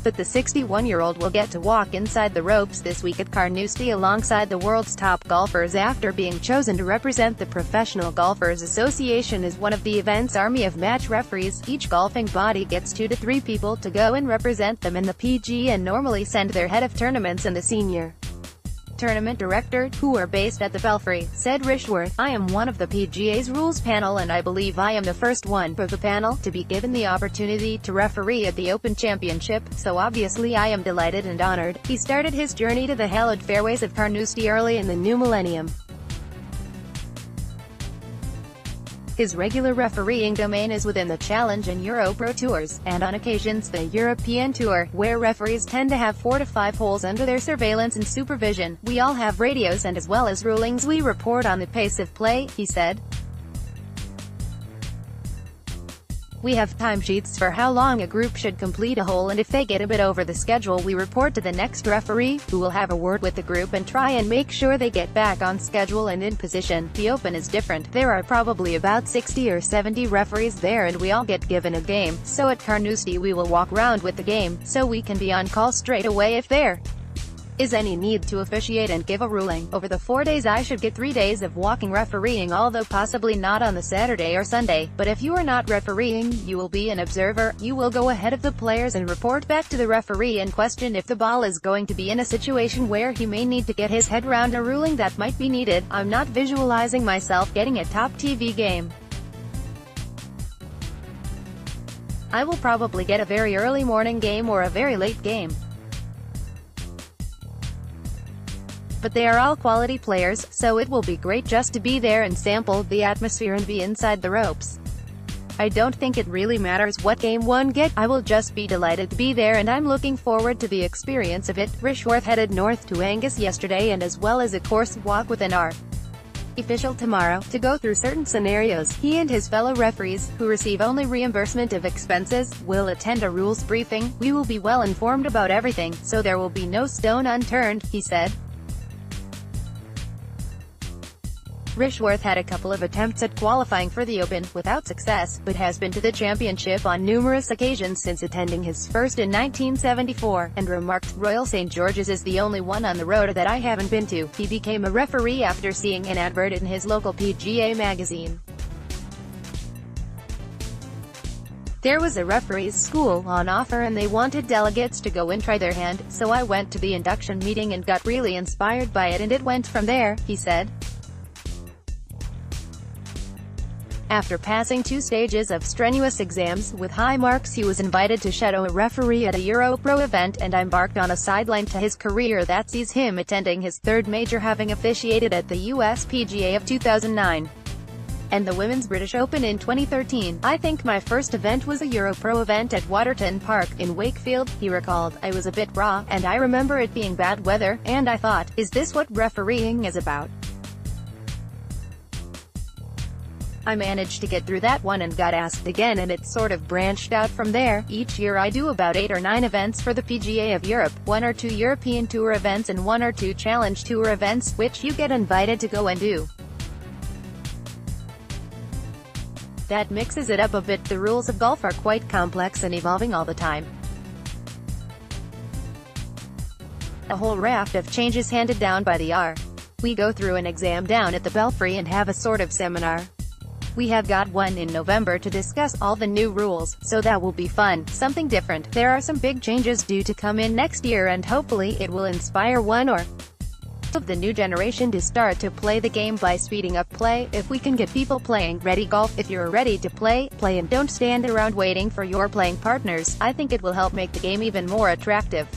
but the 61-year-old will get to walk inside the ropes this week at Carnoustie alongside the world's top golfers after being chosen to represent the Professional Golfers Association as one of the event's army of match referees. Each golfing body gets 2 to 3 people to go and represent them in the PG and normally send their head of tournaments and the senior tournament director, who are based at the Belfry, said Rishworth. "I am one of the PGA's rules panel and I believe I am the first one for the panel to be given the opportunity to referee at the Open Championship, so obviously I am delighted and honored." He started his journey to the hallowed fairways of Carnoustie early in the new millennium. His regular refereeing domain is within the Challenge and Euro Pro Tours, and on occasions the European Tour, where referees tend to have 4 to 5 holes under their surveillance and supervision. "We all have radios and as well as rulings we report on the pace of play," he said. "We have timesheets for how long a group should complete a hole, and if they get a bit over the schedule we report to the next referee, who will have a word with the group and try and make sure they get back on schedule and in position." The Open is different. There are probably about 60 or 70 referees there and we all get given a game, so at Carnoustie we will walk round with the game, so we can be on call straight away if there is any need to officiate and give a ruling. Over the 4 days I should get 3 days of walking refereeing, although possibly not on the Saturday or Sunday, but if you are not refereeing, you will be an observer. You will go ahead of the players and report back to the referee and question if the ball is going to be in a situation where he may need to get his head round a ruling that might be needed. I'm not visualizing myself getting a top TV game. I will probably get a very early morning game or a very late game. But they are all quality players, so it will be great just to be there and sample the atmosphere and be inside the ropes. I don't think it really matters what game one gets. I will just be delighted to be there and I'm looking forward to the experience of it." Rishworth headed north to Angus yesterday and as well as a course walk with an official tomorrow, to go through certain scenarios. He and his fellow referees, who receive only reimbursement of expenses, will attend a rules briefing. "We will be well informed about everything, so there will be no stone unturned," he said. Rishworth had a couple of attempts at qualifying for the Open, without success, but has been to the championship on numerous occasions since attending his first in 1974, and remarked, "Royal St. George's is the only one on the road that I haven't been to." He became a referee after seeing an advert in his local PGA magazine. There was a referee's school on offer and they wanted delegates to go and try their hand, so I went to the induction meeting and got really inspired by it and it went from there, he said. After passing 2 stages of strenuous exams with high marks, he was invited to shadow a referee at a Euro Pro event and embarked on a sideline to his career that sees him attending his 3rd major, having officiated at the US PGA of 2009 and the Women's British Open in 2013. "I think my first event was a Euro Pro event at Waterton Park in Wakefield," he recalled. "I was a bit raw, and I remember it being bad weather, and I thought, is this what refereeing is about? I managed to get through that one and got asked again and it sort of branched out from there. Each year I do about 8 or 9 events for the PGA of Europe, 1 or 2 European Tour events and 1 or 2 Challenge Tour events, which you get invited to go and do. That mixes it up a bit. The rules of golf are quite complex and evolving all the time. A whole raft of changes handed down by the R. We go through an exam down at the Belfry and have a sort of seminar. We have got one in November to discuss all the new rules, so that will be fun, something different. There are some big changes due to come in next year and hopefully it will inspire one or of the new generation to start to play the game by speeding up play. If we can get people playing ready golf, if you're ready to play, play and don't stand around waiting for your playing partners. I think it will help make the game even more attractive."